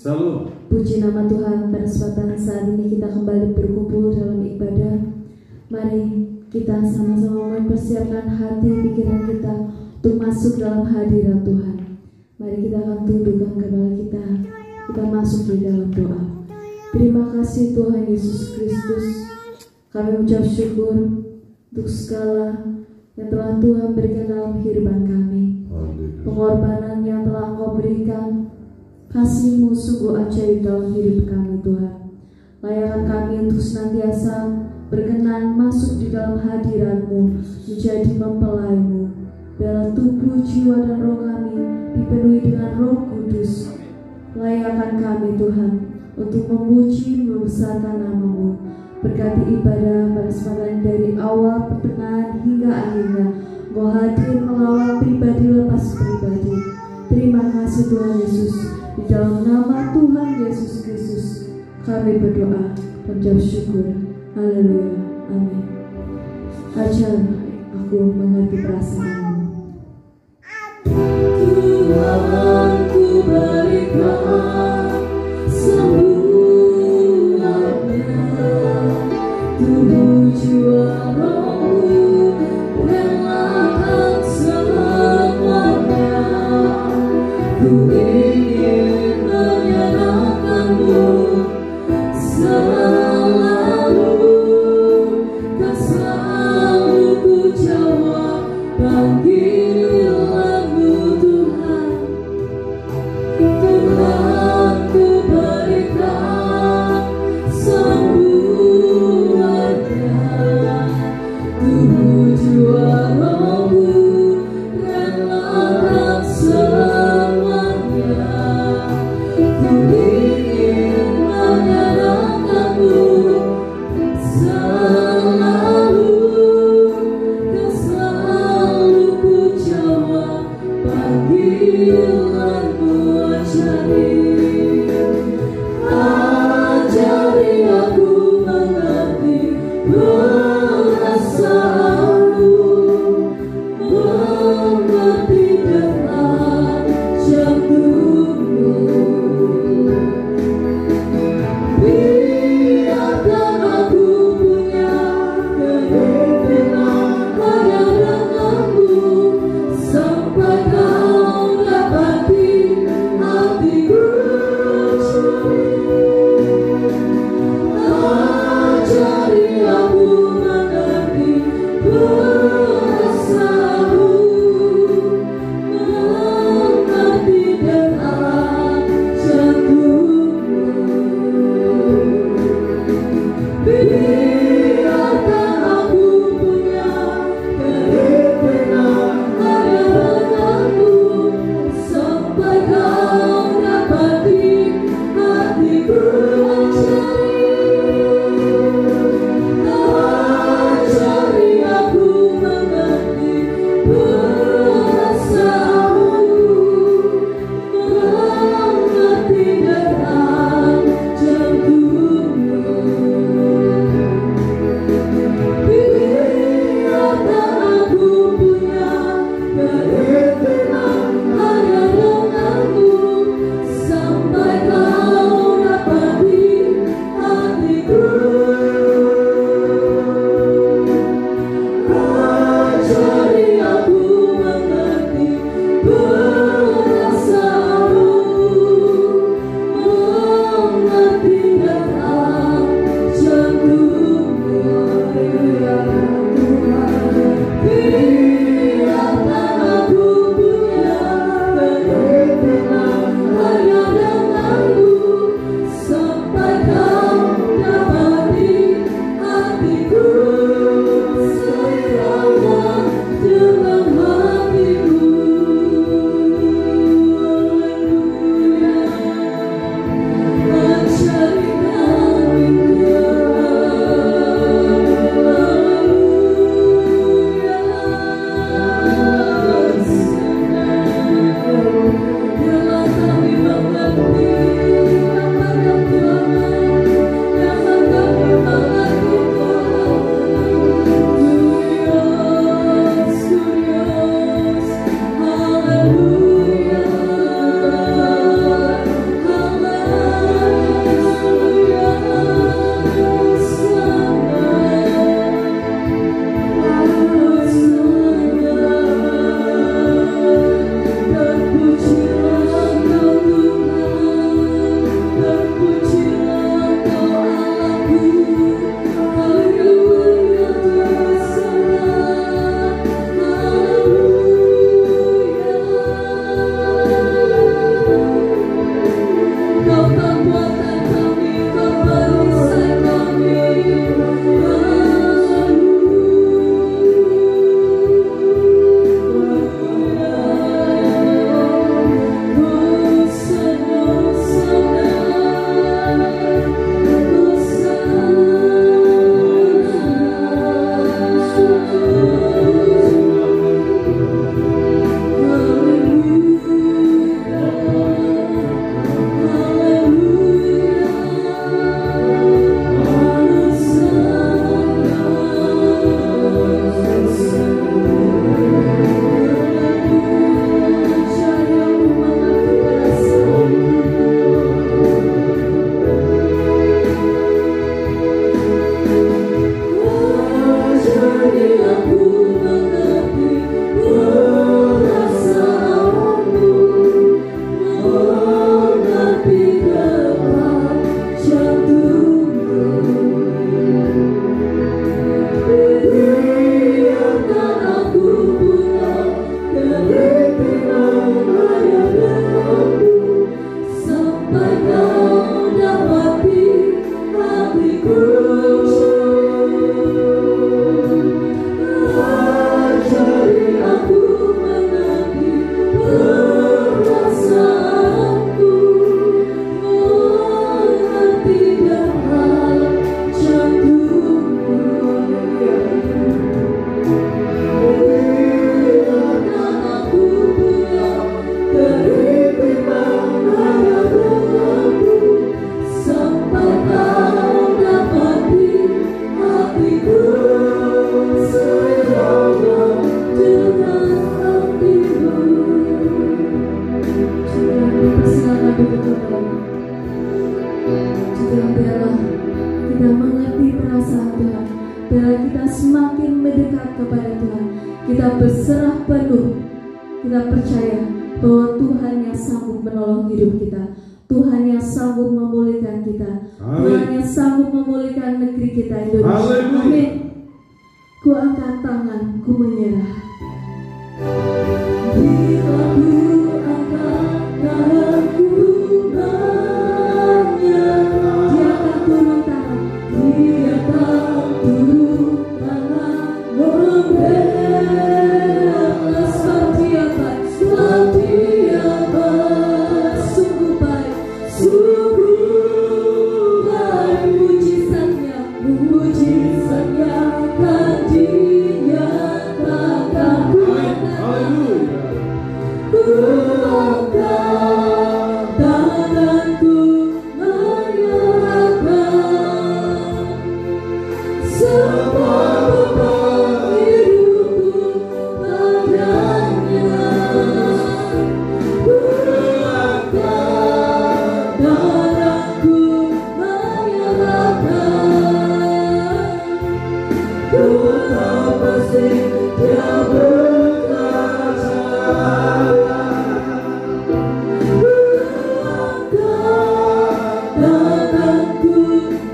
Salam. Puji nama Tuhan, pada kesempatan saat ini kita kembali berkumpul dalam ibadah. Mari kita sama-sama mempersiapkan hati pikiran kita untuk masuk dalam hadirat Tuhan. Mari kita akan tundukkan kepala kita. Kita masuk di dalam doa. Terima kasih Tuhan Yesus Kristus. Kami ucap syukur untuk segala yang telah Tuhan berikan dalam kehidupan kami. Pengorbanan yang telah Engkau berikan, kasih-Mu sungguh ajaib dalam hidup kami Tuhan. Layakkan kami untuk senantiasa berkenan masuk di dalam hadirat-Mu, menjadi mempelai-Mu. Dalam tubuh, jiwa, dan roh kami dipenuhi dengan Roh Kudus. Layakkan kami Tuhan untuk memuji, membesarkan nama-Mu. Berkati ibadah pada kesempatan dari awal, pertengahan, hingga akhirnya. Engkau hadir melawat pribadi lepas pribadi. Terima kasih Tuhan Yesus. Di dalam nama Tuhan Yesus Kristus kami berdoa dan ucap syukur. Haleluya. Amin. Ajar aku mengerti perasaanmu. Tuhan, ku berikan semuanya, tubuh, jiwa, rohku, relakan semuanya. Ku ingin menyenangkan-Mu selalu, dan selalu ku jawab panggilan-Mu Tuhan. Tuhan, ku berikan semuanya, tubuh, jiwa, rohku, relakan semuanya. Ku ingin semakin mendekat kepada Tuhan, kita berserah penuh, kita percaya bahwa Tuhan yang sanggup menolong hidup kita, Tuhan yang sanggup memulihkan kita, Tuhan yang sanggup memulihkan negeri kita Indonesia. Amin. Ku angkat tangan, ku menyerah. Bila ku angkat tanganku menyerah, Dia akan turun tangan, Dia akan turun tangan membela. Seperti apa? Seperti apa? Sungguh baik, sungguh baik mujizatnya, mujizatnya akan dinyatakan. Ku angkat tanganku menyerahkan semua beban hidupku padanya. Ku angkat tanganku menyerahkan. Ku tahu pasti Dia bekerja. Ku angkat tanganku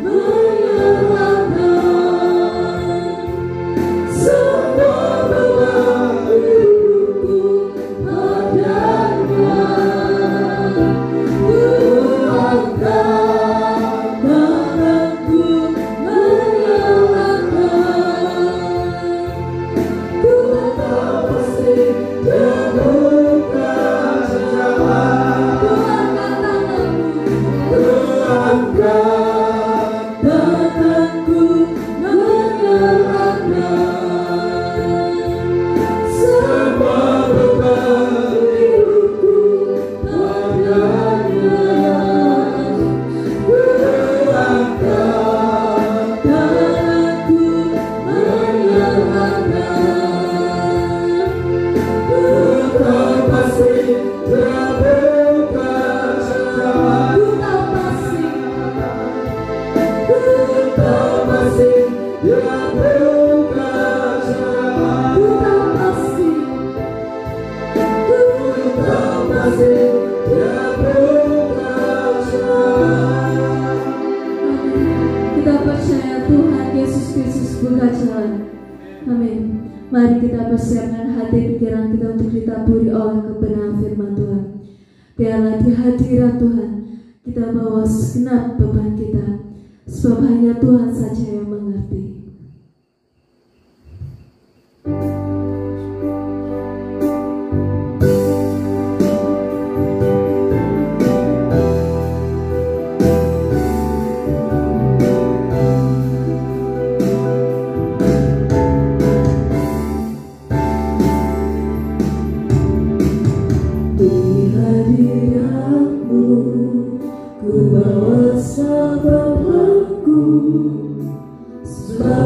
menyerahkan semua beban hidupku padanya. Ku angkat tanganku menyerahkan. Ku tahu pasti Dia bekerja. Ku angkat tanganku menyerahkan semua beban hidupku padanya. Ku angkat tanganku menyerahkan. Ku tahu pasti Dia bekerja. Ku tahu pasti, ku tahu pasti Dia bekerja. Ku tahu pasti, ku tahu pasti Dia bekerja. Amin. Kita percaya Tuhan Yesus Kristus buka jalan. Amin. Mari kita persiapkan hati pikiran kita untuk ditaburi oleh kebenaran firman Tuhan. Biarlah di hadirat Tuhan kita bawa segenap beban kita, sebab hanya Tuhan saja yang mengerti. Di hadirat-Mu ku bawa sabdaku, sebab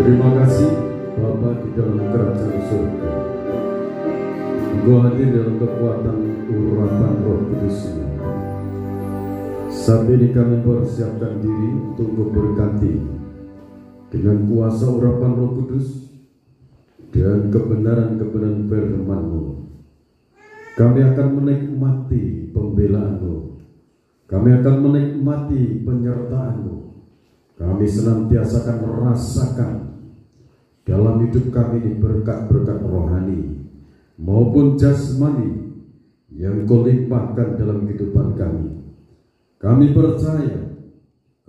Terima kasih Bapa di dalam kerajaan surga. Engkau hadir dalam kekuatan urapan Roh Kudus-Mu. Saat ini kami persiapkan diri untuk berganti dengan kuasa urapan Roh Kudus dan kebenaran-kebenaran firman-Mu. Kami akan menikmati pembelaan-Mu. Kami akan menikmati penyertaan-Mu. Kami senantiasa akan merasakan dalam hidup kami ini berkat-berkat rohani maupun jasmani yang Kau limpahkan dalam kehidupan kami. Kami percaya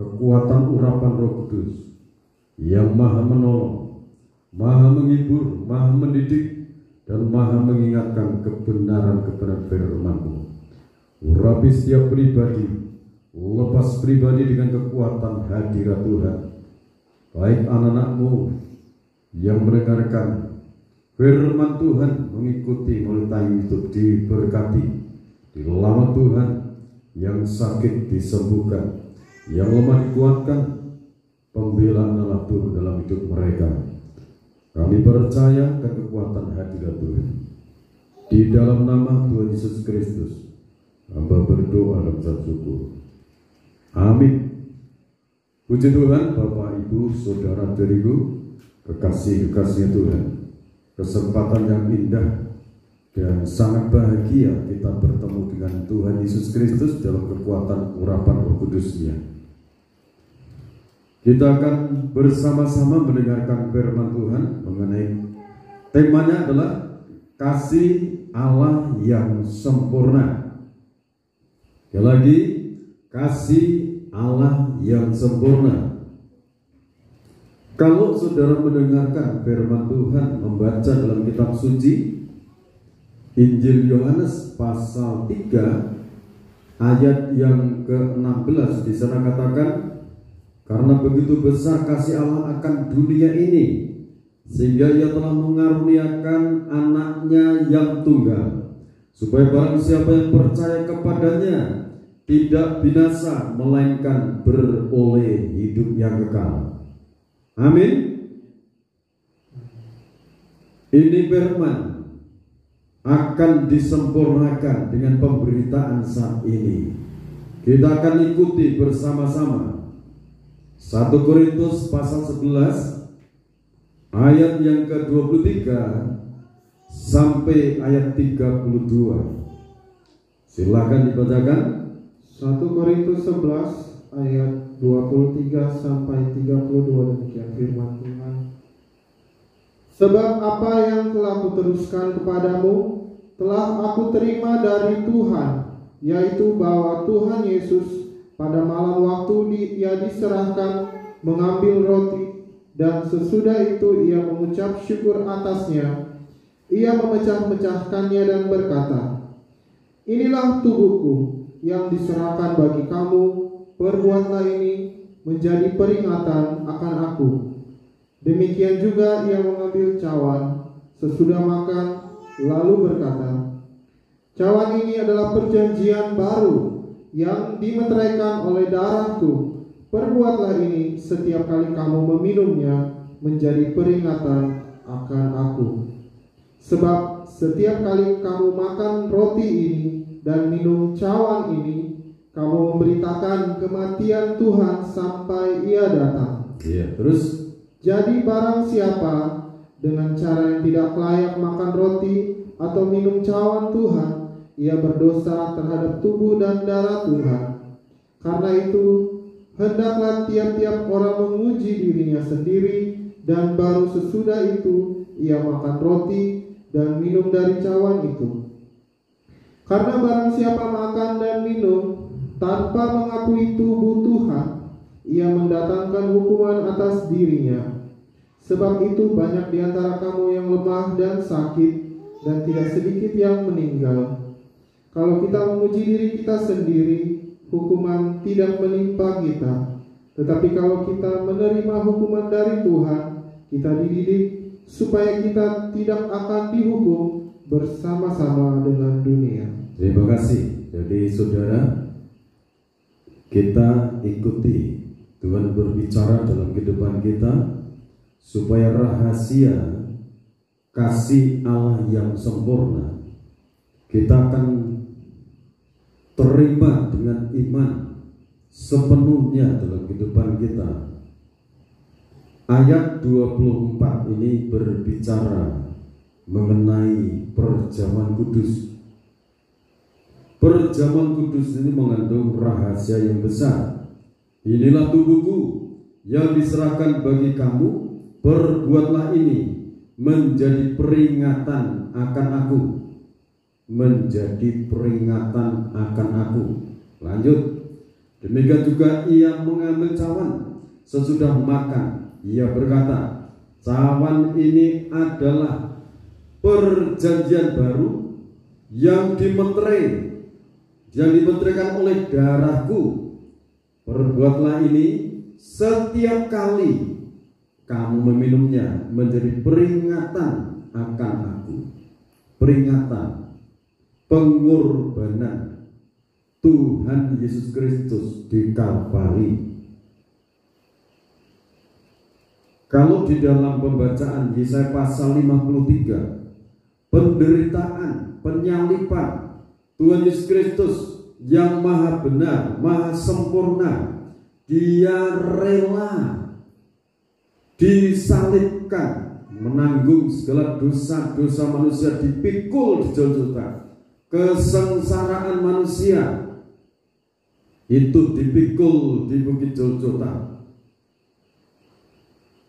kekuatan urapan Roh Kudus yang maha menolong, maha menghibur, maha mendidik, dan maha mengingatkan kebenaran-kebenaran firman-Mu. Urapi setiap pribadi, lepas pribadi dengan kekuatan hadirat Tuhan, baik anak-anak-Mu yang mendengarkan firman Tuhan, mengikuti melalui hidup diberkati, dilawan Tuhan, yang sakit disembuhkan, yang lemah dikuatkan, pembelaan Allah turun dalam hidup mereka. Kami percaya ke kekuatan hadirat Tuhan. Di dalam nama Tuhan Yesus Kristus, hamba berdoa dan bersyukur. Amin. Puji Tuhan, Bapak, Ibu, Saudara diriku, kekasih-kekasih Tuhan. Kesempatan yang indah dan sangat bahagia kita bertemu dengan Tuhan Yesus Kristus dalam kekuatan urapan Roh Kudus-Nya. Kita akan bersama-sama mendengarkan firman Tuhan mengenai temanya adalah kasih Allah yang sempurna. Sekali lagi, kasih Allah yang sempurna. Kalau saudara mendengarkan firman Tuhan, membaca dalam kitab suci Injil Yohanes pasal 3 ayat yang ke-16, di sana katakan, karena begitu besar kasih Allah akan dunia ini, sehingga Ia telah mengaruniakan anaknya yang tunggal, supaya barang siapa yang percaya kepadanya tidak binasa, melainkan beroleh hidup yang kekal. Amin. Ini firman akan disempurnakan dengan pemberitaan saat ini. Kita akan ikuti bersama-sama 1 Korintus pasal 11 ayat yang ke-23 sampai ayat 32. Silakan dibacakan. 1 Korintus 11 ayat 23 sampai 32, demikian firman Tuhan. Sebab apa yang telah kuteruskan kepadamu telah aku terima dari Tuhan, yaitu bahwa Tuhan Yesus pada malam waktu Ia diserahkan mengambil roti, dan sesudah itu Ia mengucap syukur atasnya. Ia memecah-mecahkannya dan berkata, inilah tubuhku yang diserahkan bagi kamu, perbuatlah ini menjadi peringatan akan aku. Demikian juga Ia mengambil cawan sesudah makan, lalu berkata, cawan ini adalah perjanjian baru yang dimeteraikan oleh darahku. Perbuatlah ini setiap kali kamu meminumnya menjadi peringatan akan aku. Sebab setiap kali kamu makan roti ini dan minum cawan ini, kamu memberitakan kematian Tuhan sampai Ia datang. Iya, terus. Jadi barang siapa dengan cara yang tidak layak makan roti atau minum cawan Tuhan, ia berdosa terhadap tubuh dan darah Tuhan. Karena itu, hendaklah tiap-tiap orang menguji dirinya sendiri, dan baru sesudah itu ia makan roti dan minum dari cawan itu. Karena barang siapa makan dan minum tanpa mengakui tubuh Tuhan, ia mendatangkan hukuman atas dirinya. Sebab itu banyak di antara kamu yang lemah dan sakit, dan tidak sedikit yang meninggal. Kalau kita memuji diri kita sendiri, hukuman tidak menimpa kita. Tetapi kalau kita menerima hukuman dari Tuhan, kita dididik supaya kita tidak akan dihukum bersama-sama dengan dunia. Terima kasih. Jadi saudara, kita ikuti Tuhan berbicara dalam kehidupan kita, supaya rahasia kasih Allah yang sempurna kita akan terima dengan iman sepenuhnya dalam kehidupan kita. Ayat 24 ini berbicara mengenai perjamuan kudus. Perjamuan kudus ini mengandung rahasia yang besar. Inilah tubuhku yang diserahkan bagi kamu. Perbuatlah ini menjadi peringatan akan aku. Menjadi peringatan akan aku. Lanjut. Demikian juga ia mengambil cawan sesudah makan. Ia berkata, cawan ini adalah perjanjian baru yang dimeteraikan oleh darahku. Perbuatlah ini setiap kali kamu meminumnya menjadi peringatan akan aku. Peringatan pengorbanan Tuhan Yesus Kristus di Kalvari. Kalau di dalam pembacaan Yesaya pasal 53, penderitaan, penyaliban Tuhan Yesus Kristus yang maha benar, maha sempurna, Dia rela disalibkan, menanggung segala dosa-dosa manusia, dipikul di Golgota. Kesengsaraan manusia itu dipikul di bukit Golgota.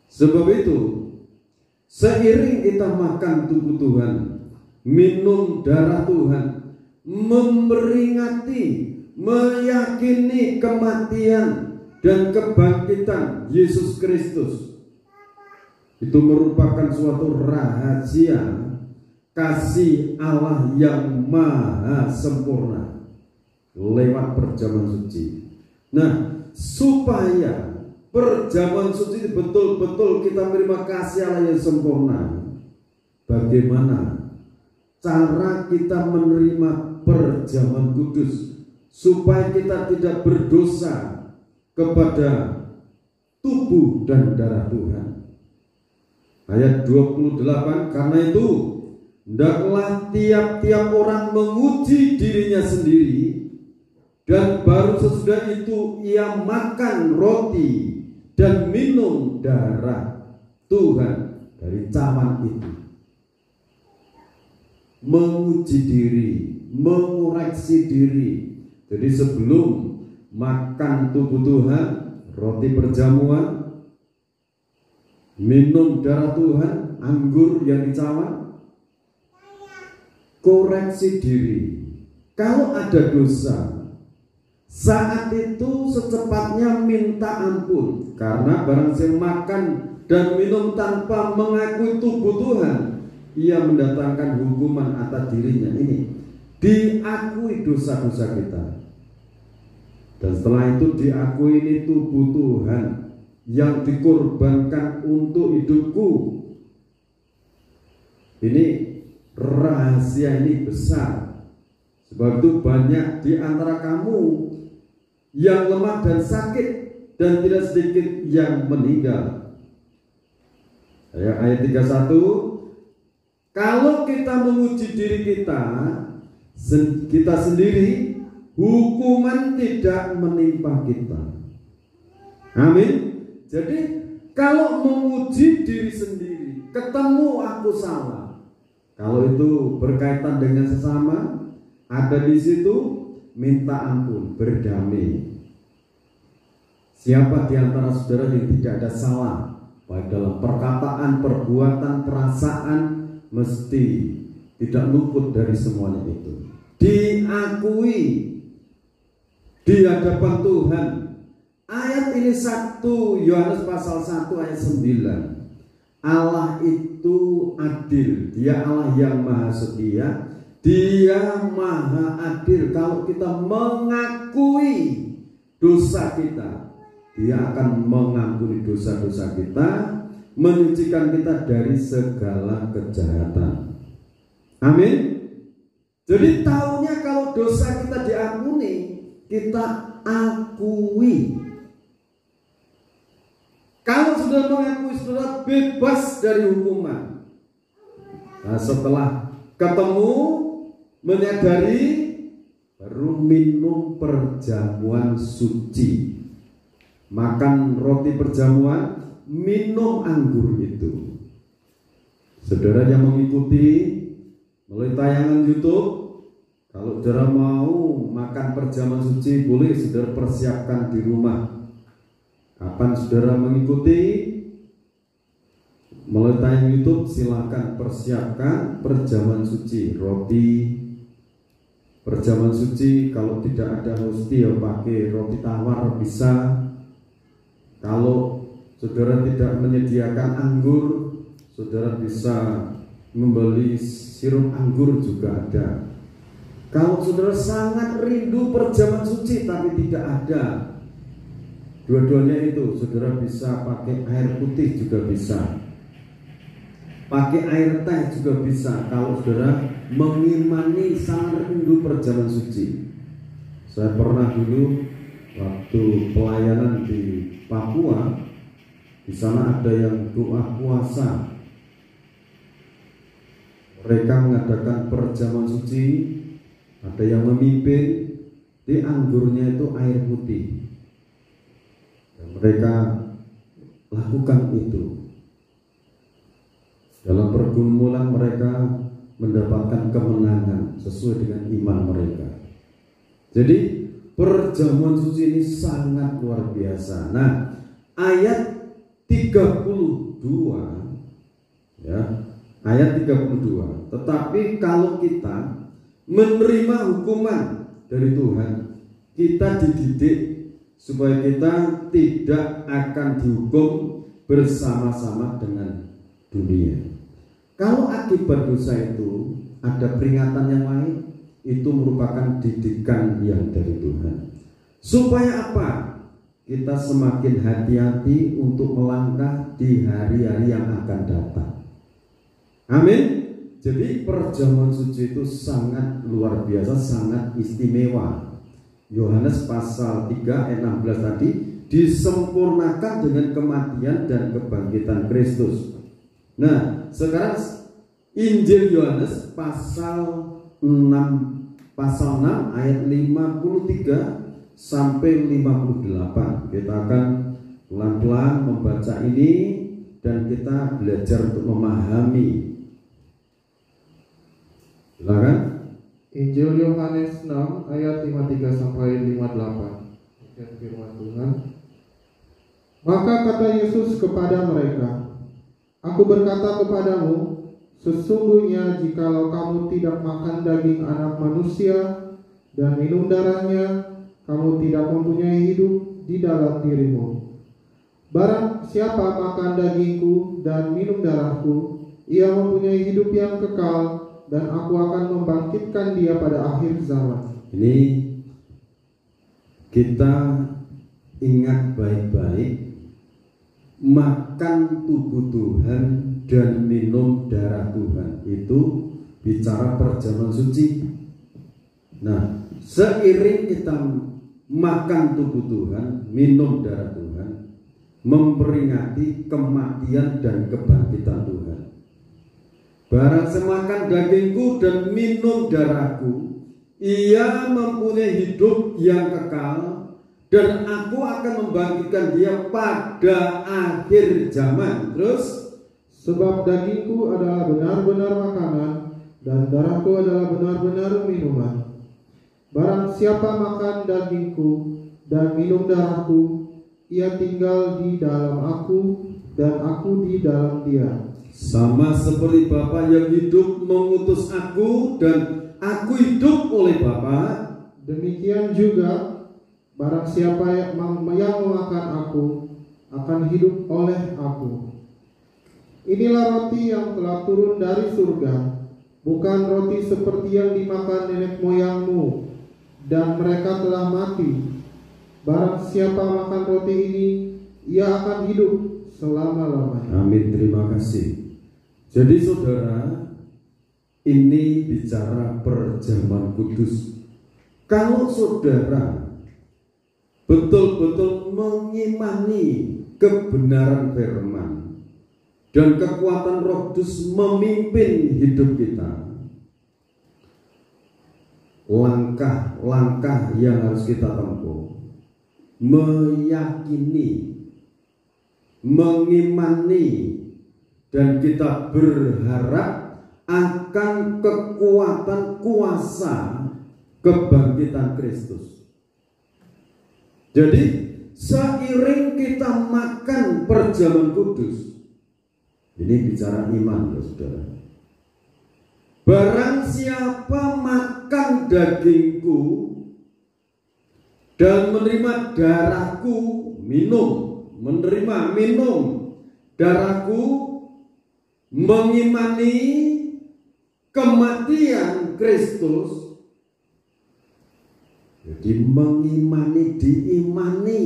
Sebab itu, seiring kita makan tubuh Tuhan, minum darah Tuhan, memperingati, meyakini kematian dan kebangkitan Yesus Kristus, itu merupakan suatu rahasia kasih Allah yang maha sempurna lewat perjamuan suci. Nah, supaya perjamuan suci itu betul-betul kita menerima kasih Allah yang sempurna, bagaimana cara kita menerima perjamuan kudus supaya kita tidak berdosa kepada tubuh dan darah Tuhan? Ayat 28, karena itu hendaklah tiap-tiap orang menguji dirinya sendiri, dan baru sesudah itu ia makan roti dan minum darah Tuhan dari cawan itu. Menguji diri, mengoreksi diri. Jadi sebelum makan tubuh Tuhan, roti perjamuan, minum darah Tuhan, anggur yang dicawan, koreksi diri. Kalau ada dosa, saat itu secepatnya minta ampun, karena barang siapa makan dan minum tanpa mengakui tubuh Tuhan, ia mendatangkan hukuman atas dirinya. Ini diakui dosa-dosa kita, dan setelah itu diakui ini tubuh Tuhan yang dikorbankan untuk hidupku. Ini rahasia ini besar. Sebab itu banyak di antara kamu yang lemah dan sakit, dan tidak sedikit yang meninggal. Ayat 31, kalau kita menguji diri kita sendiri, hukuman tidak menimpa kita. Amin. Jadi kalau menguji diri sendiri, ketemu aku salah, kalau itu berkaitan dengan sesama, ada di situ, minta ampun, berdamai. Siapa di antara saudara yang tidak ada salah, baik dalam perkataan, perbuatan, perasaan, mesti tidak luput dari semuanya itu. Diakui di hadapan Tuhan. Ayat ini 1 Yohanes pasal 1 ayat 9. Allah itu adil, Dia Allah yang maha setia, Dia maha adil. Kalau kita mengakui dosa kita, Dia akan mengampuni dosa-dosa kita, menyucikan kita dari segala kejahatan. Amin. Jadi tahunya kalau dosa kita diampuni, kita akui. Kalau sudah mengakui, sudah bebas dari hukuman. Nah, setelah ketemu, menyadari, baru minum perjamuan suci. Makan roti perjamuan, minum anggur itu. Saudara yang mengikuti melalui tayangan YouTube, kalau saudara mau makan perjamuan suci, boleh saudara persiapkan di rumah. Kapan saudara mengikuti melalui tayangan YouTube, silakan persiapkan perjamuan suci, roti perjamuan suci. Kalau tidak ada hosti, ya pakai roti tawar bisa. Kalau saudara tidak menyediakan anggur, saudara bisa membeli sirup anggur juga ada. Kalau saudara sangat rindu perjamuan suci tapi tidak ada, dua-duanya itu saudara bisa pakai air putih juga bisa, pakai air teh juga bisa. Kalau saudara mengimani sangat rindu perjamuan suci. Saya pernah dulu waktu pelayanan di Papua, di sana ada yang doa puasa. Mereka mengadakan perjamuan suci, ada yang memimpin, di anggurnya itu air putih. Dan mereka lakukan itu. Dalam pergumulan mereka mendapatkan kemenangan sesuai dengan iman mereka. Jadi perjamuan suci ini sangat luar biasa. Nah, ayat 32 ya. Ayat 32. Tetapi kalau kita menerima hukuman dari Tuhan, kita dididik supaya kita tidak akan dihukum bersama-sama dengan dunia. Kalau akibat dosa itu ada peringatan yang lain, itu merupakan didikan yang dari Tuhan. Supaya apa? Kita semakin hati-hati untuk melangkah di hari-hari yang akan datang. Amin. Jadi perjamuan suci itu sangat luar biasa, sangat istimewa. Yohanes pasal 3 ayat 16 tadi disempurnakan dengan kematian dan kebangkitan Kristus. Nah, sekarang Injil Yohanes pasal 6 ayat 53 sampai 58. Kita akan pelan-pelan membaca ini dan kita belajar untuk memahami. Silakan. Injil Yohanes 6 ayat 53 sampai 58. Firman Tuhan. Maka kata Yesus kepada mereka, Aku berkata kepadamu, sesungguhnya jikalau kamu tidak makan daging anak manusia dan minum darahnya, kamu tidak mempunyai hidup di dalam dirimu. Barang siapa makan dagingku dan minum darahku, ia mempunyai hidup yang kekal, dan aku akan membangkitkan dia pada akhir zaman. Ini kita ingat baik-baik, makan tubuh Tuhan dan minum darah Tuhan itu bicara perjamuan suci. Nah, seiring kita makan tubuh Tuhan, minum darah Tuhan, memperingati kematian dan kebangkitan Tuhan. Barang semakan dagingku dan minum darahku, ia mempunyai hidup yang kekal, dan aku akan membangkitkan dia pada akhir zaman. Terus, sebab dagingku adalah benar-benar makanan, dan darahku adalah benar-benar minuman. Barang siapa makan dagingku dan minum darahku, ia tinggal di dalam aku, dan aku di dalam dia. Sama seperti Bapa yang hidup mengutus aku, dan aku hidup oleh Bapa, demikian juga barang siapa yang memakan aku akan hidup oleh aku. inilah roti yang telah turun dari surga, bukan roti seperti yang dimakan nenek moyangmu, dan mereka telah mati. Barang siapa makan roti ini, ia akan hidup selama-lamanya. Amin, terima kasih. Jadi saudara, ini bicara perjamuan kudus. Kalau saudara betul-betul mengimani kebenaran firman dan kekuatan Roh Kudus memimpin hidup kita, langkah-langkah yang harus kita tempuh, meyakini, mengimani, dan kita berharap akan kekuatan kuasa kebangkitan Kristus. Jadi seiring kita makan perjamuan kudus, ini bicara iman ya saudara. Barang siapa makan dagingku dan menerima darahku, menerima minum darahku, mengimani kematian Kristus. Jadi mengimani, diimani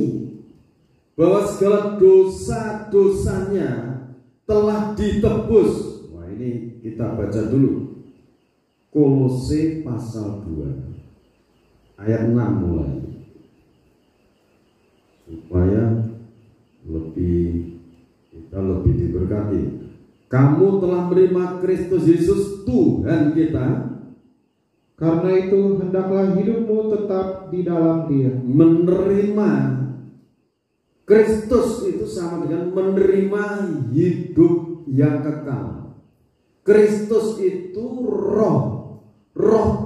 bahwa segala dosa-dosanya telah ditebus. Wah, ini kita baca dulu Kolose pasal 2 ayat 6 mulai, supaya kita lebih diberkati. Kamu telah menerima Kristus Yesus Tuhan kita. Karena itu hendaklah hidupmu tetap di dalam Dia. Menerima Kristus itu sama dengan menerima hidup yang kekal. Kristus itu Roh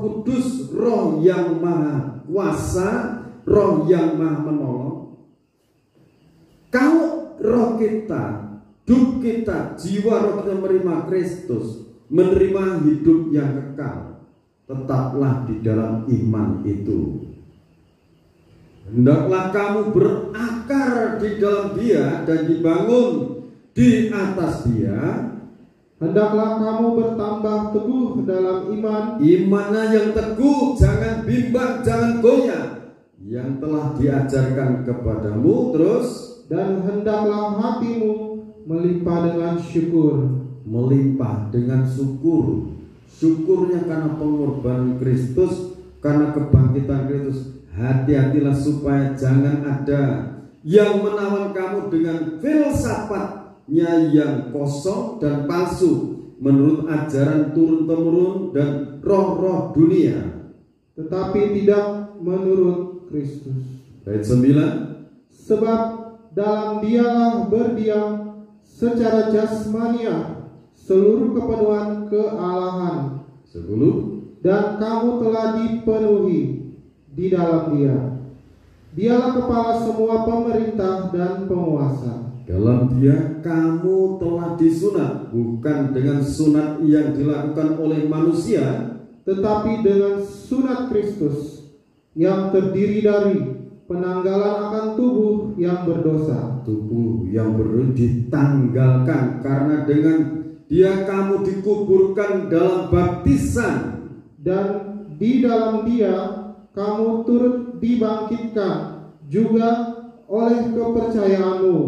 Kudus, Roh yang maha kuasa, Roh yang maha menolong. Kalau roh kita, hidup kita, jiwa roh kita menerima Kristus, menerima hidup yang kekal, tetaplah di dalam iman itu. Hendaklah kamu berakar di dalam Dia dan dibangun di atas Dia. Hendaklah kamu bertambah teguh dalam iman. Imannya yang teguh, jangan bimbang, jangan goyah, yang telah diajarkan kepadamu. Terus, dan hendaklah hatimu melimpah dengan syukur. Melimpah dengan syukur. Syukurnya karena pengorbanan Kristus, karena kebangkitan Kristus. Hati-hatilah supaya jangan ada yang menawan kamu dengan filsafatnya yang kosong dan palsu, menurut ajaran turun-temurun dan roh-roh dunia, tetapi tidak menurut Kristus. Ayat 9. Sebab dalam Dialah berdiam secara jasmania seluruh kepenuhan kealahan. 10. Dan kamu telah dipenuhi di dalam Dia. Dialah kepala semua pemerintah dan penguasa. Dalam Dia kamu telah disunat, bukan dengan sunat yang dilakukan oleh manusia, tetapi dengan sunat Kristus yang terdiri dari penanggalan akan tubuh yang berdosa. Tubuh yang berdosa ditanggalkan, karena dengan Dia kamu dikuburkan dalam baptisan, dan di dalam Dia kamu turut dibangkitkan juga oleh kepercayaanmu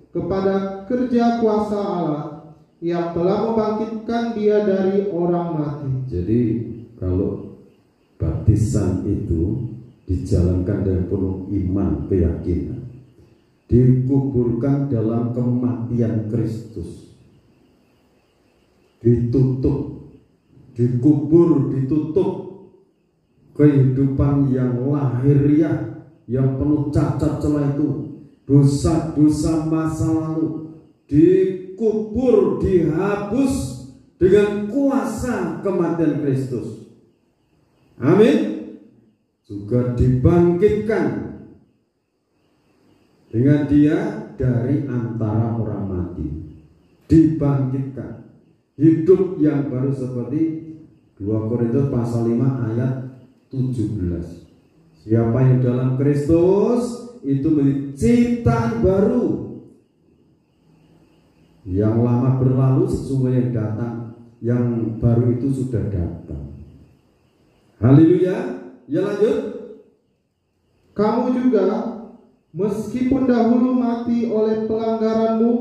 kepada kerja kuasa Allah yang telah membangkitkan Dia dari orang mati. Jadi kalau baptisan itu dijalankan dengan penuh iman, keyakinan, dikuburkan dalam kematian Kristus, ditutup, dikubur, ditutup kehidupan yang lahiriah, yang penuh cacat celah itu, dosa-dosa masa lalu, dikubur, dihapus dengan kuasa kematian Kristus. Amin. Juga dibangkitkan dengan Dia dari antara orang mati. Dibangkitkan. Hidup yang baru seperti 2 Korintus pasal 5 ayat 17. Siapa yang dalam Kristus itu menjadi ciptaan baru. Yang lama berlalu, sesungguhnya yang datang, yang baru itu sudah datang. Haleluya. Ya, lanjut. Kamu juga, meskipun dahulu mati oleh pelanggaranmu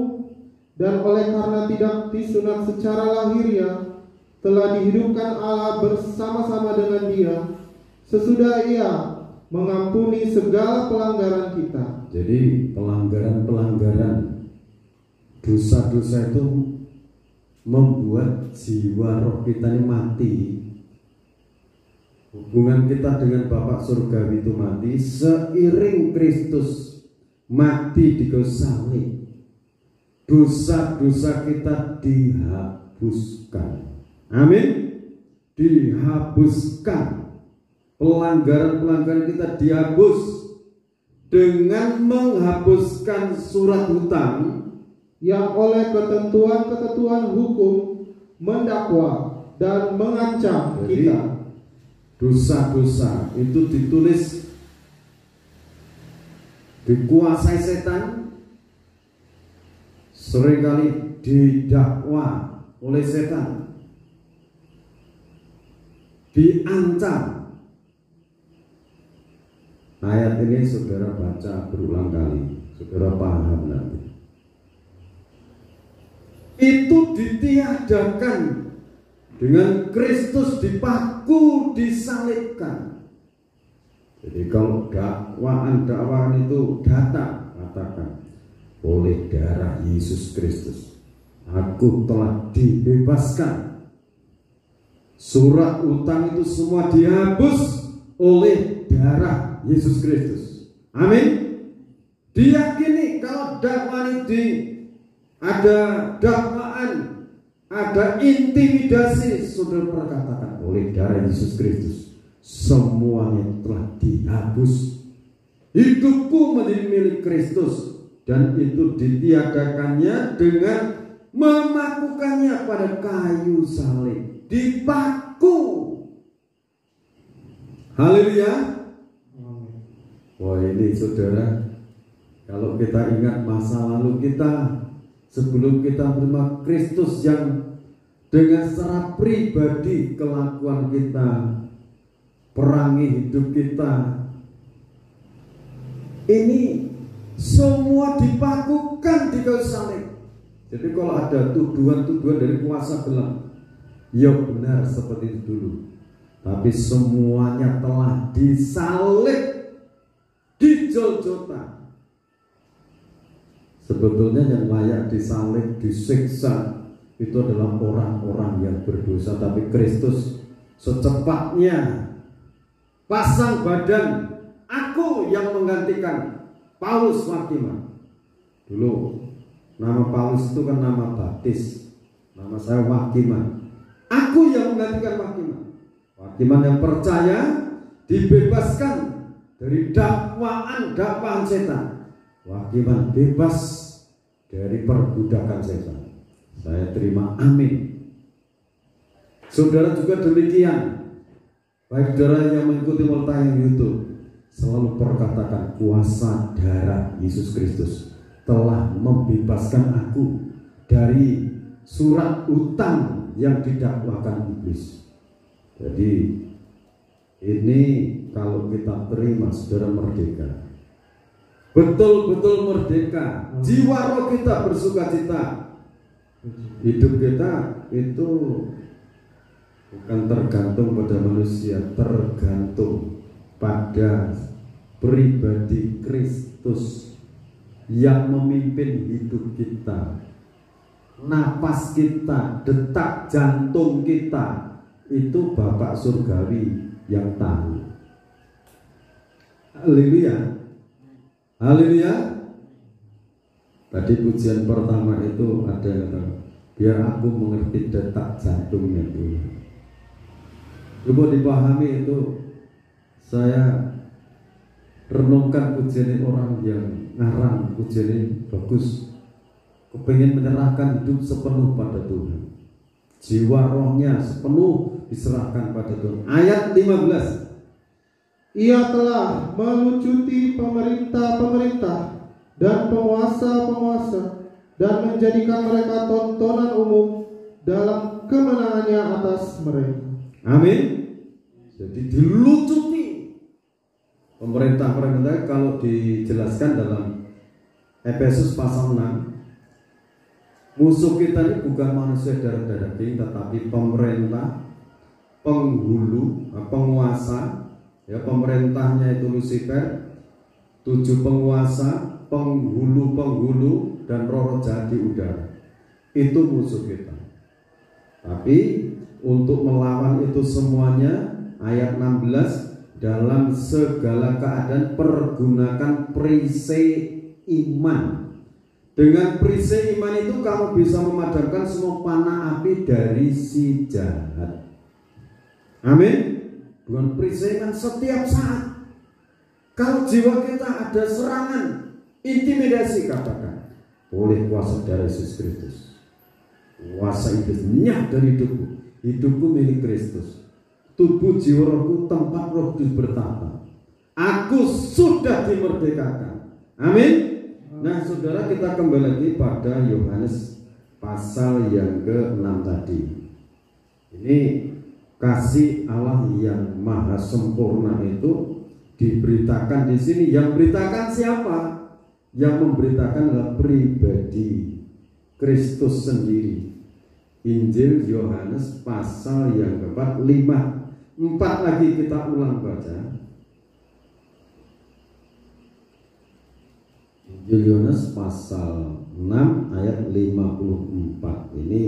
dan oleh karena tidak disunat secara lahiriah, telah dihidupkan Allah bersama-sama dengan Dia sesudah Ia mengampuni segala pelanggaran kita. Jadi pelanggaran-pelanggaran, dosa-dosa itu membuat jiwa roh kita ini mati. Hubungan kita dengan Bapa Surgawi itu mati seiring Kristus mati di kayu salib. Dosa-dosa kita dihapuskan. Amin. Dihapuskan. Pelanggaran-pelanggaran kita dihapus dengan menghapuskan surat hutang yang oleh ketentuan-ketentuan hukum mendakwa dan mengancam kita. Dosa-dosa itu ditulis, dikuasai setan, seringkali didakwa oleh setan, diancam. Ayat ini saudara baca berulang kali, saudara paham nanti. Itu ditiadakan dengan Kristus dipaku, disalibkan. Jadi kalau dakwaan itu datang, katakan, oleh darah Yesus Kristus aku telah dibebaskan. Surat utang itu semua dihapus oleh darah Yesus Kristus. Amin. Diyakini kalau dakwaan itu ada dakwaan, ada intimidasi, saudara perkatakan oleh darah Yesus Kristus semuanya telah dihapus. Hidupku menjadi milik Kristus, dan itu ditiadakannya dengan memakukannya pada kayu salib, dipaku. Haleluya. Wah, ini saudara, kalau kita ingat masa lalu kita sebelum kita menerima Kristus yang dengan secara pribadi kelakuan kita, perangi hidup kita, ini semua dipakukan di kayu salib. Jadi kalau ada tuduhan-tuduhan dari kuasa gelap, ya benar seperti itu dulu. Tapi semuanya telah disalib di Golgota. Sebetulnya yang layak disalib, disiksa itu adalah orang-orang yang berdosa, tapi Kristus secepatnya pasang badan, aku yang menggantikan Paulus Wakiman. Dulu nama Paulus itu kan nama baptis, nama saya Wakiman. Aku yang menggantikan Wakiman. Wakiman yang percaya dibebaskan dari dakwaan setan. Wakiman bebas dari perbudakan setan. Saya terima, amin. Saudara juga demikian. Baik saudara yang mengikuti tayangan YouTube, selalu perkatakan kuasa darah Yesus Kristus telah membebaskan aku dari surat utang yang didakwakan iblis. Jadi ini kalau kita terima, saudara merdeka. Betul-betul merdeka. Jiwa roh kita bersukacita. Hidup kita itu bukan tergantung pada manusia, tergantung pada pribadi Kristus yang memimpin hidup kita. Napas kita, detak jantung kita, itu Bapak Surgawi yang tahu. Haleluya. Haleluya. Tadi pujian pertama itu ada kata, biar aku mengerti detak jantungnya dulu. Coba dipahami itu. Saya renungkan pujian orang yang ngarang pujian ini bagus, kepengen menyerahkan hidup sepenuh pada Tuhan, jiwa rohnya sepenuh diserahkan pada Tuhan. Ayat 15, Ia telah melucuti pemerintah-pemerintah dan penguasa-penguasa dan menjadikan mereka tontonan umum dalam kemenangannya atas mereka. Amin. Jadi dilucuti pemerintah kalau dijelaskan dalam Efesus pasal 6, musuh kita ini bukan manusia darah daging, tetapi pemerintah, penghulu, penguasa. Ya, pemerintahnya itu Lucifer, 7 penguasa, penghulu dan roh jahat di udara. Itu musuh kita. Tapi untuk melawan itu semuanya, ayat 16, dalam segala keadaan pergunakan perisai iman. Dengan perisai iman itu kamu bisa memadamkan semua panah api dari si jahat. Amin. Dengan perisai iman setiap saat. Kalau jiwa kita ada serangan, intimidasi, katakan, oleh kuasa darah Yesus Kristus, kuasa iblis nyah dari hidupku. Hidupku milik Kristus, tubuh jiwa rohku tempat Roh Kudus bertata. Aku sudah dimerdekakan. Amin. Nah saudara, kita kembali lagi pada Yohanes pasal yang ke-6 tadi. Ini kasih Allah yang maha sempurna itu diberitakan di sini. Yang beritakan siapa? Yang memberitakan adalah pribadi Kristus sendiri. Injil Yohanes pasal yang ke-4, 4 lagi kita ulang baca. Injil Yohanes pasal 6 ayat 54. Ini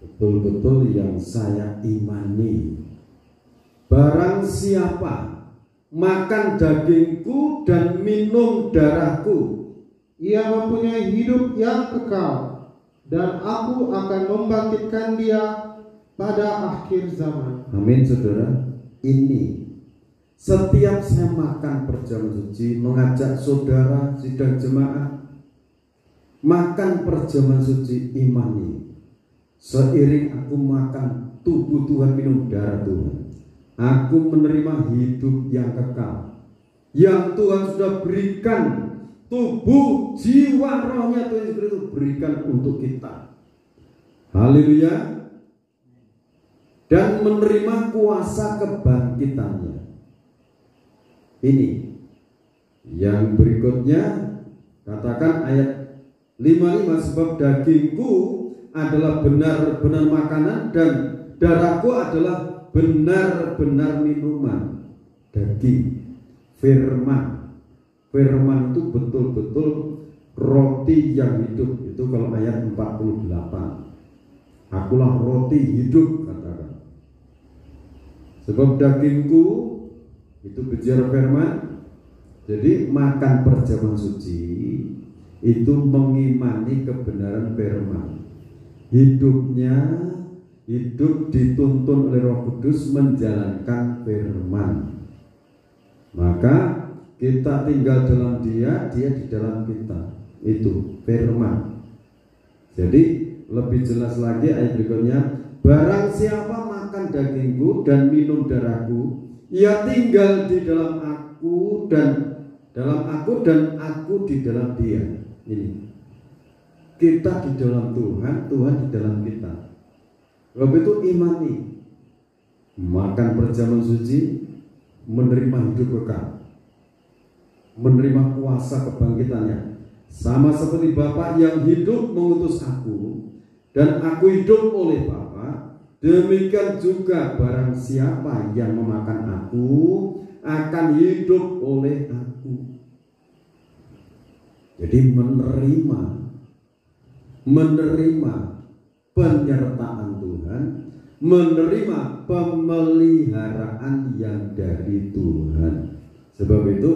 betul-betul yang saya imani. Barang siapa makan dagingku dan minum darahku, ia mempunyai hidup yang kekal, dan aku akan membangkitkan dia pada akhir zaman. Amin saudara. Ini setiap saya makan perjamuan suci, mengajak saudara sidang jemaat makan perjamuan suci, imani. Seiring aku makan tubuh Tuhan, minum darah Tuhan, aku menerima hidup yang kekal yang Tuhan sudah berikan. Tubuh, jiwa, rohnya Tuhan Yesus Kristus berikan untuk kita. Haleluya. Dan menerima kuasa kebangkitannya. Ini yang berikutnya, katakan ayat 55, sebab dagingku adalah benar-benar makanan dan darahku adalah benar-benar minuman. Daging, firman itu betul-betul roti yang hidup. Itu kalau ayat 48, akulah roti hidup, katakan. Sebab dagingku itu bicara firman. Jadi makan perjamuan suci itu mengimani kebenaran firman. Hidupnya hidup dituntun oleh Roh Kudus menjalankan firman. Maka kita tinggal dalam dia, dia di dalam kita. Itu firman. Jadi lebih jelas lagi ayat berikutnya, barang siapa makan dagingku dan minum darahku, ia tinggal di dalam aku dan aku di dalam dia. Ini kita di dalam Tuhan, Tuhan di dalam kita. Sebab itu imani, makan perjamuan suci, menerima hidup kekal, menerima kuasa kebangkitannya. Sama seperti Bapa yang hidup mengutus aku dan aku hidup oleh Bapa, demikian juga barang siapa yang memakan aku akan hidup oleh aku. Jadi menerima penyertaan Tuhan, menerima pemeliharaan yang dari Tuhan. Sebab itu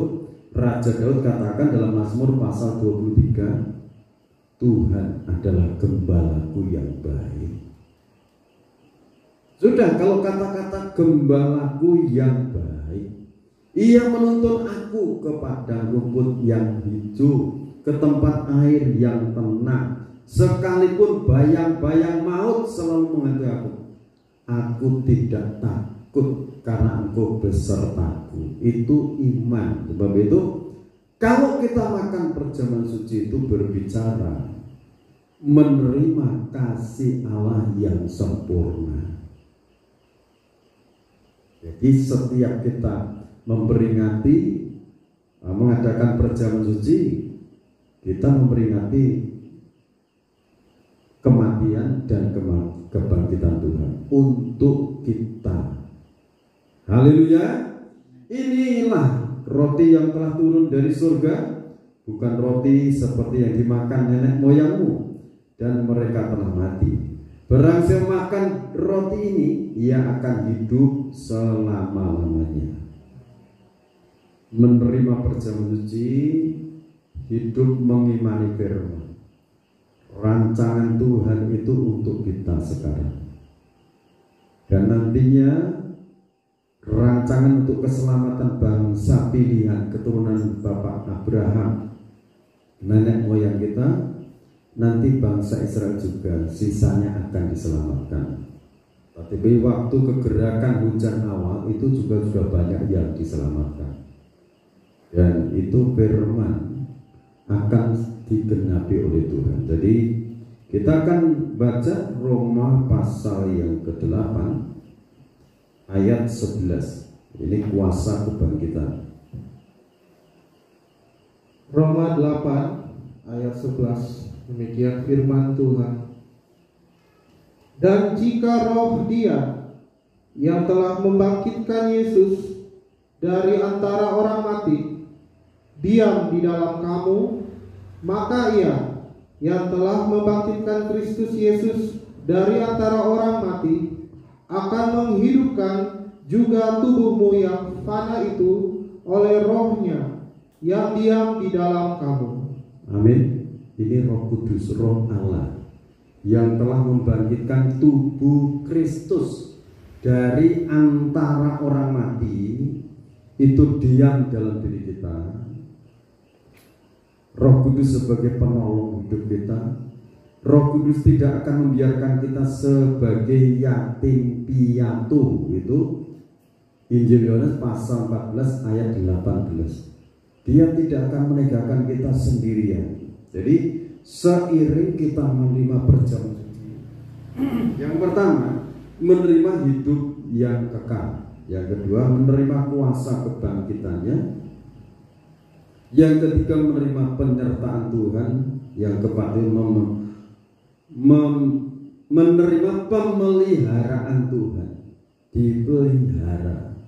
Raja Daud katakan dalam Mazmur pasal 23, Tuhan adalah gembalaku yang baik. Sudah, kalau kata-kata gembalaku yang baik, ia menuntun aku ke padang rumput yang hijau, ke tempat air yang tenang. Sekalipun bayang-bayang maut selalu menghantui aku, aku tidak takut karena Engkau besertaku. Itu iman. Sebab itu kalau kita makan perjamuan suci itu berbicara menerima kasih Allah yang sempurna. Jadi setiap kita memperingati, mengadakan perjamuan suci, kita memperingati kematian dan kebangkitan Tuhan untuk kita. Haleluya. Inilah roti yang telah turun dari surga, bukan roti seperti yang dimakan nenek moyangmu dan mereka telah mati. Barang siapa makan roti ini, ia akan hidup selama-lamanya. Menerima perjamuan suci, hidup mengimani firman. Rancangan Tuhan itu untuk kita sekarang. Dan nantinya rancangan untuk keselamatan bangsa pilihan keturunan Bapak Abraham, nenek moyang kita, nanti bangsa Israel juga sisanya akan diselamatkan. Tapi waktu kegerakan hujan awal itu juga sudah banyak yang diselamatkan. Dan itu firman akan digenapi oleh Tuhan. Jadi kita akan baca Roma pasal yang ke-8 ayat 11. Ini kuasa kebangkitan. Roma 8 ayat 11. Demikian firman Tuhan. Dan jika roh Dia yang telah membangkitkan Yesus dari antara orang mati diam di dalam kamu, maka Ia yang telah membangkitkan Kristus Yesus dari antara orang mati akan menghidupkan juga tubuhmu yang fana itu oleh rohnya yang diam di dalam kamu. Amin. Ini Roh Kudus, Roh Allah yang telah membangkitkan tubuh Kristus dari antara orang mati, itu diam dalam diri kita. Roh Kudus sebagai penolong hidup kita. Roh Kudus tidak akan membiarkan kita sebagai yatim piatu. Itu Injil Yohanes pasal 14 ayat 18. Dia tidak akan meninggalkan kita sendirian. Jadi seiring kita menerima perjamuan suci, yang pertama menerima hidup yang kekal, yang kedua menerima kuasa kebangkitannya, yang ketiga menerima penyertaan Tuhan, yang keempat menerima pemeliharaan Tuhan, dipelihara.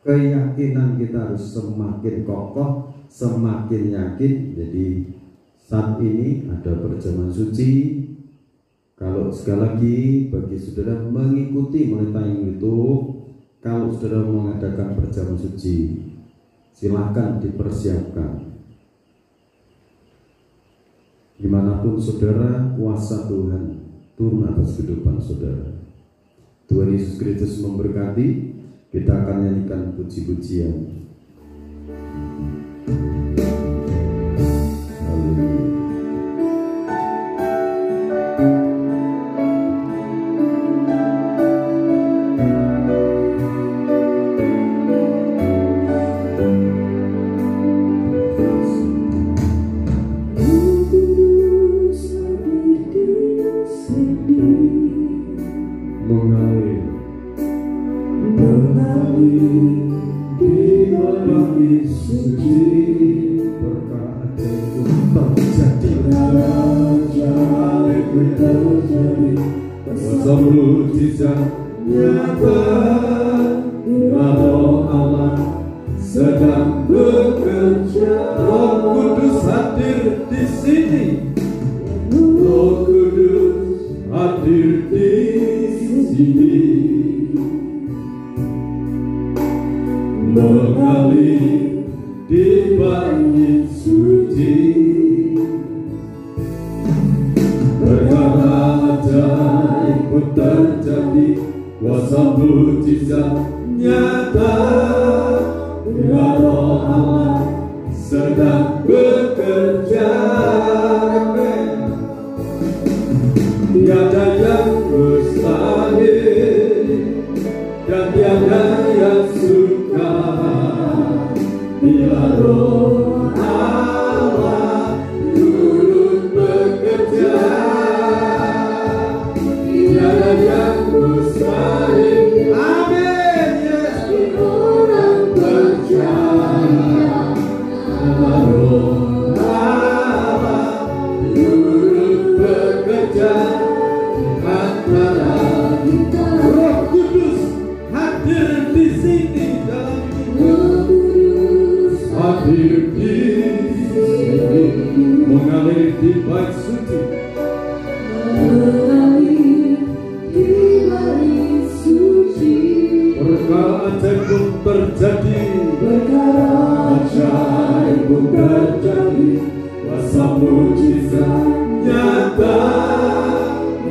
Keyakinan kita harus semakin kokoh, semakin yakin. Jadi saat ini ada perjamuan suci. Kalau sekali lagi bagi saudara mengikuti melalui YouTube, kalau saudara mengadakan perjamuan suci, silakan dipersiapkan. Dimanapun saudara, kuasa Tuhan turun atas kehidupan saudara. Tuhan Yesus Kristus memberkati. Kita akan nyanyikan puji-pujian. Roh Allah turut bekerja.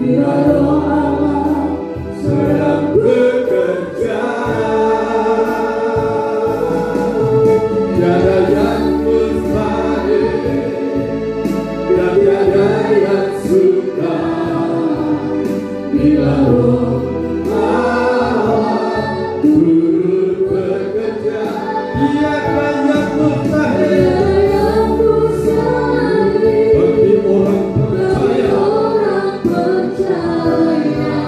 Bila Roh Allah sedang bekerja, tiada yang mustahil dan tiada yang sukar. Bila Roh Allah turut bekerja, tiada yang mustahil bagi orang percaya.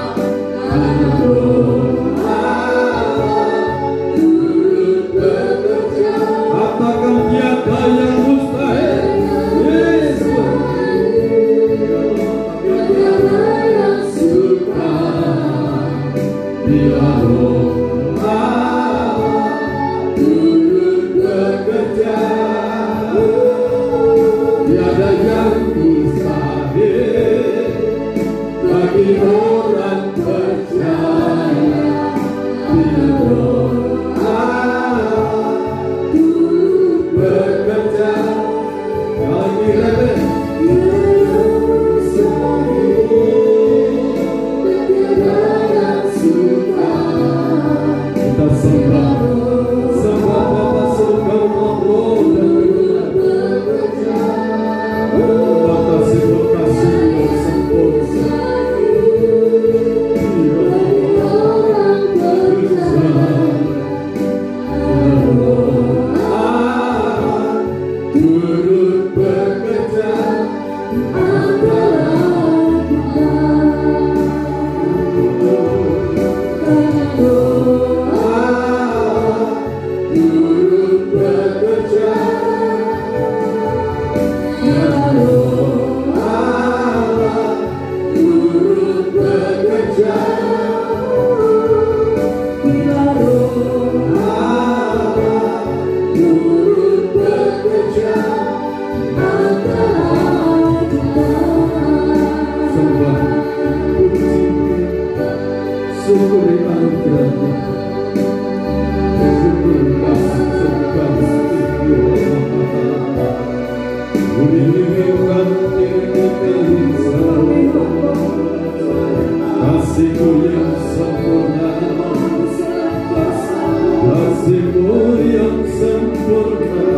Karena Roh Allah turut bekerja, katakan tiada yang mustahil. Yesus, tiada yang sukar. Bila Roh Allah turut bekerja, tiada yang mustahil bagi orang percaya. Bila Roh Allah turut bekerja, lagi lagi. Kita sembah Bapa surga, Roh dan bekerja, batasi bekasi yang sempurna. Bila orang bekerja, bila Roh Allah turut bekerja antara kita. Syukuri anugerahnya, syukuri kasih serta setiap kasihmu yang sempurna, kasihmu yang sempurna.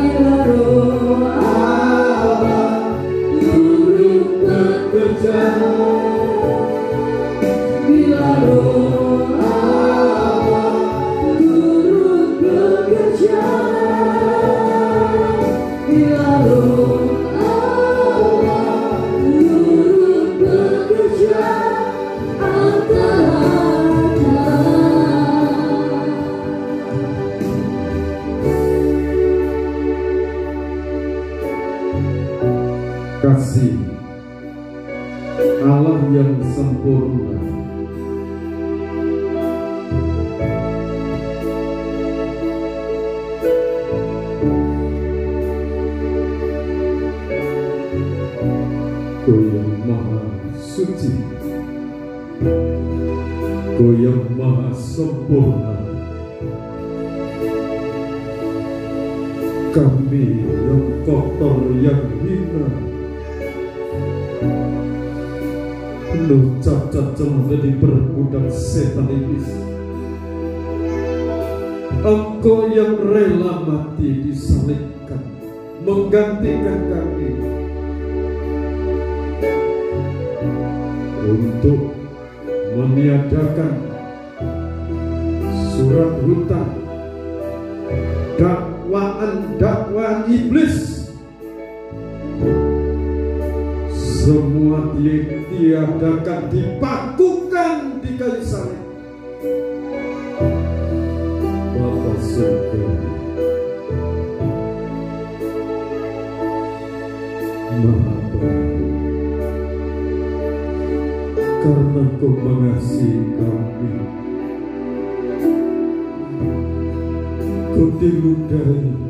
Bila Roh Allah turut bekerja, bila Roh Allah turut bekerja, bila Roh Allah turut bekerja antara kita. Kasih Allah yang sempurna Kau yang maha suci, Kau yang maha sempurna. Kami yang kotor, yang hina, penuh cacat celah diperbudak setan iblis. Engkau yang rela mati disalibkan, menggantikan kami untuk meniadakan surat hutang, dakwaan iblis. Semua ditiadakan, dipakukan di kayu salib. Bapa surga, Maha baik, karena Kau mengasihi kami, Kau diludahi,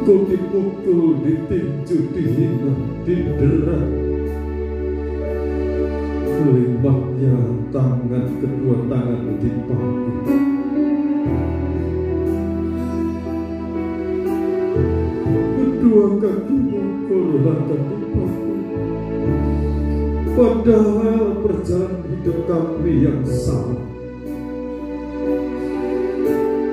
Kau dipukul, ditinju, dihina, didera. Limbahnya tangan, kedua tangan dipangku, kedua kakimu Kau letakkan dipangku. Padahal perjalanan hidup kami yang salah,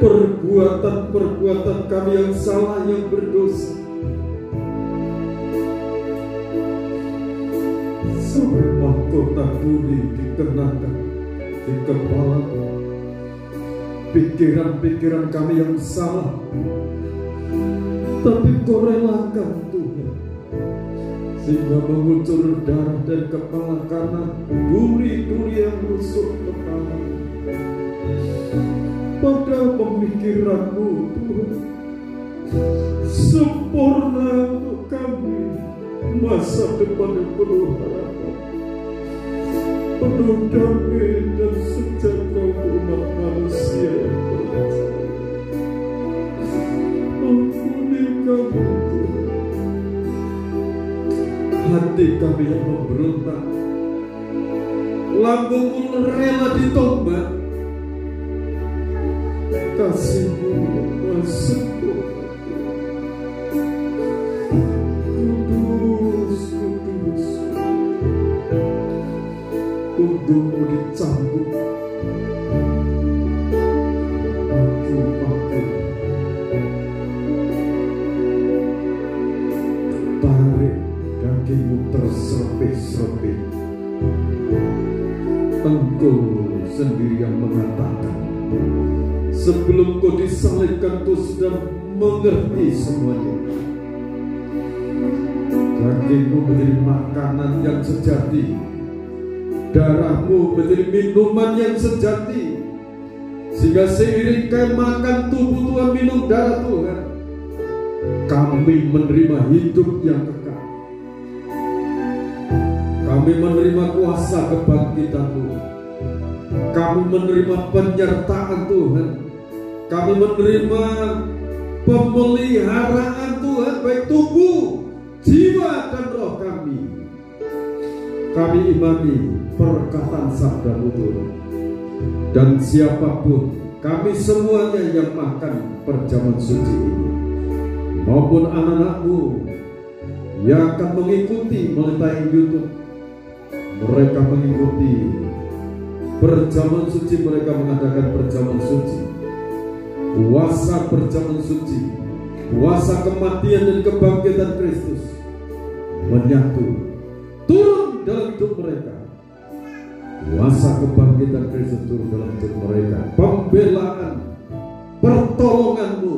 perbuatan kami yang salah, yang berdosa, sampai mahkota duri dikenakan di kepala. Pikiran-pikiran kami yang salah, tapi Kau relakan Tuhan, sehingga mengucur darah dan kepala karena duri-duri yang rusuk kepala. Pada pemikiran-Mu Tuhan sempurna untuk kami, masa depan yang penuh harapan, penuh damai dan sejahtera untuk umat manusia yang percaya. Ampuni kami Tuhan, hati kami yang memberontak, lambungmu rela ditombak. Kasih-Mu yang maha sempurna, kudus, kudus. Punggungmu dicambuk, paku-paku tarik, dagingmu terserpih-serpih. Engkau sendiri yang mengatakan, sebelum Kau disalibkan Kau sudah mengerti semuanya. Dagingmu menjadi makanan yang sejati, darahmu menjadi minuman yang sejati, sehingga seiring kami makan tubuh Tuhan, minum darah Tuhan, kami menerima hidup yang kekal. Kami menerima kuasa kebangkitan Tuhan, kami menerima penyertaan Tuhan, kami menerima pemeliharaan Tuhan, baik tubuh, jiwa, dan roh kami. Kami imani perkataan sabda-Mu Tuhan, dan siapapun, kami semuanya yang makan perjamuan suci ini, maupun anak-anak-Mu yang akan mengikuti melalui YouTube, mereka mengikuti perjamuan suci, mereka mengadakan perjamuan suci, puasa perjamuan suci, kuasa kematian dan kebangkitan Kristus menyatu turun dalam hidup mereka. Kuasa kebangkitan Kristus turun dalam hidup mereka. Pembelaan, pertolongan-Mu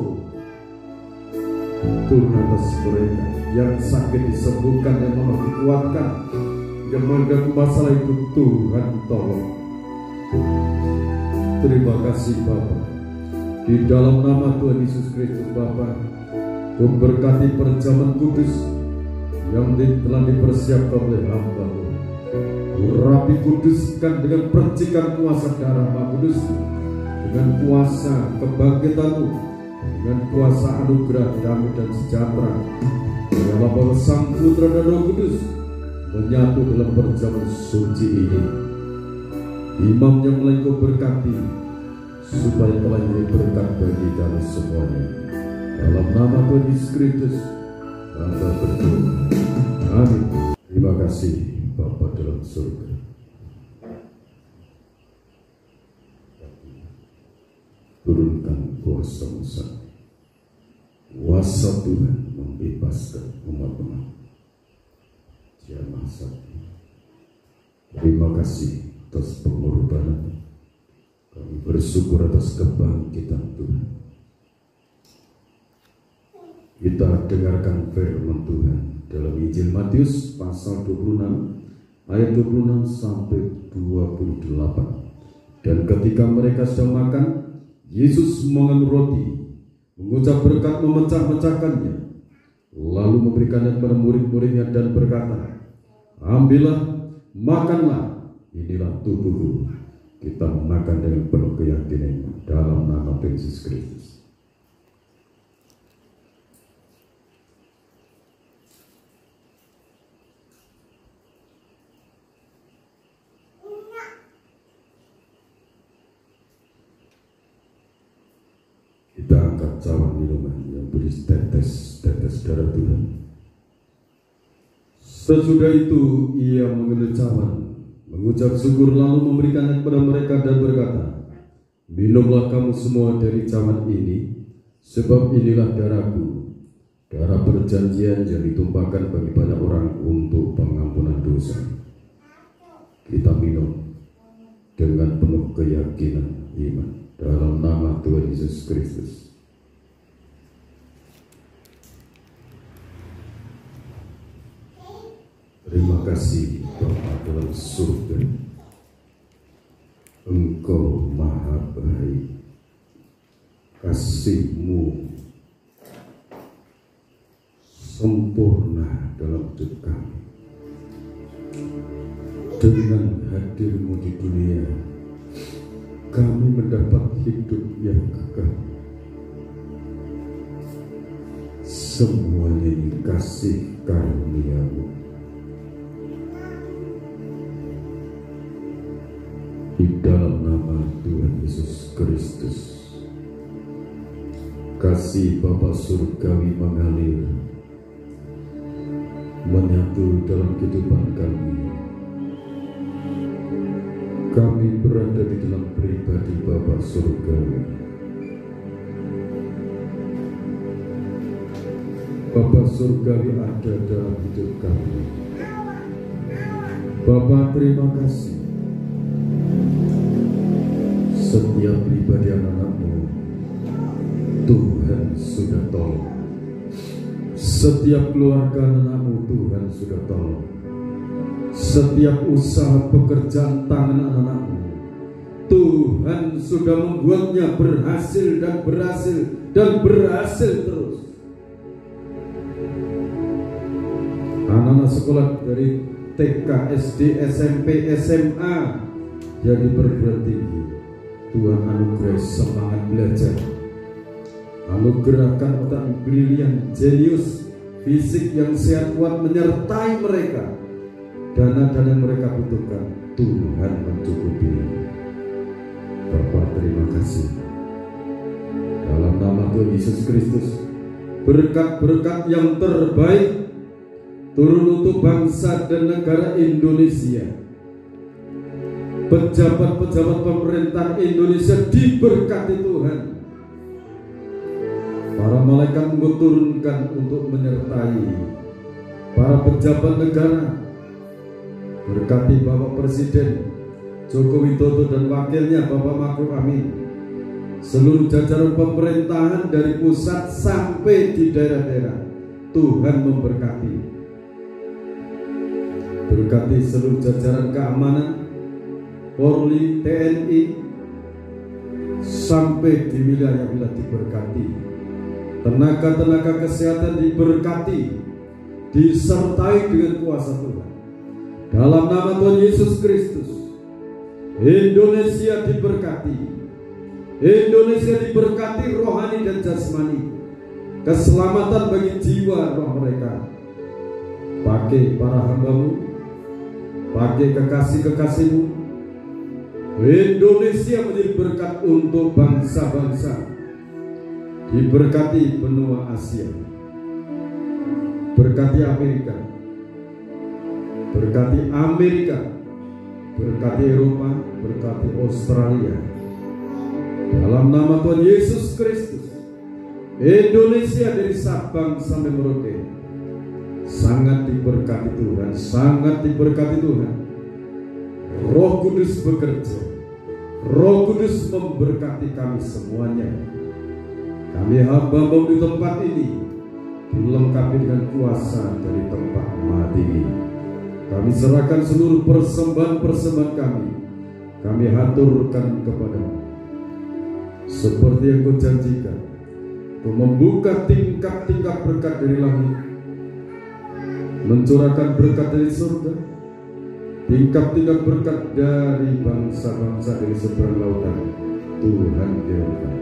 turun atas mereka. Yang sakit disembuhkan, yang lemah dikuatkan, yang menghadapi masalah itu Tuhan tolong. Terima kasih Bapa. Di dalam nama Tuhan Yesus Kristus Bapa, Kau berkati perjamuan kudus yang telah dipersiapkan oleh hamba-Mu. Rapi kuduskan dengan percikan kuasa darah Maha Kudus, dengan kuasa kebangkitan-Mu, dengan kuasa anugerah damai dan sejahtera. Ya Bapa, Sang Putra dan Roh Kudus menyatu dalam perjamuan suci ini. Imam yang mulai Kau berkati, supaya telah menjadi berkat bagi kami semuanya. Dalam nama Tuhan Yesus Kristus, Bapa berdoa. Amin. Terima kasih Bapa dalam surga. Turunkan kuasa-Mu, kuasa Tuhan membebaskan umat-Mu. Jamaah sakti, terima kasih atas pengorbanan. Kami bersyukur atas kebangkitan Tuhan. Kita dengarkan firman Tuhan dalam Injil Matius pasal 26 ayat 26 sampai 28. Dan ketika mereka sedang makan, Yesus mengambil roti, mengucap berkat, memecah-mecahkannya, lalu memberikannya kepada murid-muridnya dan berkata, ambillah, makanlah, inilah tubuhku. Kita makan dengan penuh keyakinan dalam nama Yesus Kristus. Kita angkat cawan minuman yang berisi tetes darah Tuhan. Sesudah itu ia mengambil cawan, mengucap syukur, lalu memberikannya kepada mereka dan berkata, minumlah kamu semua dari cawan ini, sebab inilah darahku, darah perjanjian yang ditumpahkan bagi banyak orang untuk pengampunan dosa. Kita minum dengan penuh keyakinan iman dalam nama Tuhan Yesus Kristus. Terima kasih Bapa dalam surga, Engkau maha baik, kasih-Mu sempurna dalam hidup kami. Dengan hadir-Mu di dunia, kami mendapat hidup yang kekal. Semuanya ini kasih karunia-Mu. Di dalam nama Tuhan Yesus Kristus, kasih Bapa surgawi mengalir, menyatu dalam kehidupan kami. Kami berada di dalam pribadi Bapa surgawi. Bapa surgawi ada dalam hidup kami. Bapa, terima kasih. Setiap pribadi anak-Mu Tuhan sudah tolong. Setiap keluarga anak-Mu Tuhan sudah tolong. Setiap usaha pekerjaan tangan anak-Mu Tuhan sudah membuatnya berhasil dan berhasil dan berhasil terus. Anak-anak sekolah dari TK, SD, SMP, SMA jadi perguruan tinggi, Tuhan anugerah semangat belajar, anugerahkan otak brilian, jenius, fisik yang sehat kuat menyertai mereka. Dana-dana yang mereka butuhkan Tuhan mencukupi. Bapak, terima kasih. Dalam nama Tuhan Yesus Kristus, berkat-berkat yang terbaik turun untuk bangsa dan negara Indonesia. Pejabat-pejabat pemerintahan Indonesia diberkati Tuhan. para malaikat Engkau turunkan untuk menyertai para pejabat negara. Berkati Bapak Presiden Joko Widodo dan wakilnya Bapak Makhluk Amin, seluruh jajaran pemerintahan dari pusat sampai di daerah-daerah. Tuhan memberkati. Berkati seluruh jajaran keamanan, Polri, TNI, sampai di wilayah-wilayah diberkati. Tenaga-tenaga kesehatan diberkati, disertai dengan kuasa Tuhan. Dalam nama Tuhan Yesus Kristus, Indonesia diberkati. Indonesia diberkati rohani dan jasmani. Keselamatan bagi jiwa roh mereka. Pakai para hamba-Mu, pakai kekasih-kekasih-Mu. Indonesia menjadi berkat untuk bangsa-bangsa. Diberkati benua Asia. Berkati Amerika. Berkati Amerika. Berkati Eropa. Berkati Australia. Dalam nama Tuhan Yesus Kristus, Indonesia dari Sabang sampai Merauke sangat diberkati Tuhan, sangat diberkati Tuhan. Roh Kudus bekerja, Roh Kudus memberkati kami semuanya. Kami hamba-Mu di tempat ini dilengkapi dengan kuasa dari tempat mati. Kami serahkan seluruh persembahan-persembahan kami haturkan kepada-Mu. Seperti yang Kau janjikan, Kau membuka tingkat-tingkat berkat dari langit, mencurahkan berkat dari surga, tingkat-tingkat berkat dari bangsa-bangsa dari seberang lautan. Tuhan kirimkan.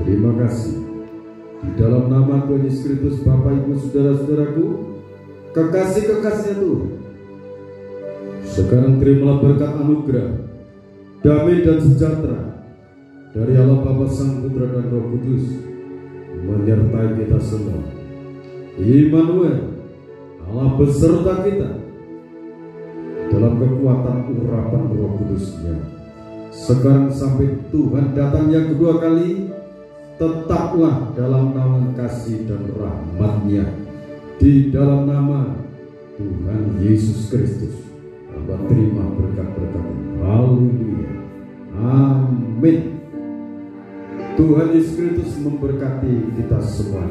Terima kasih. Di dalam nama Tuhan Yesus Kristus, Bapak Ibu saudara-saudaraku, kekasih-kekasihnya Tuhan, sekarang terimalah berkat anugerah, damai dan sejahtera dari Allah Bapa, Sang Putra dan Roh Kudus menyertai kita semua. Immanuel, Allah beserta kita dalam kekuatan urapan Roh Kudus-Nya. Sekarang sampai Tuhan datang yang kedua kali, tetaplah dalam naungan kasih dan rahmat-Nya. Di dalam nama Tuhan Yesus Kristus, Hamba terima berkat-berkat. Haleluya. Amin. Tuhan Yesus Kristus memberkati kita semua.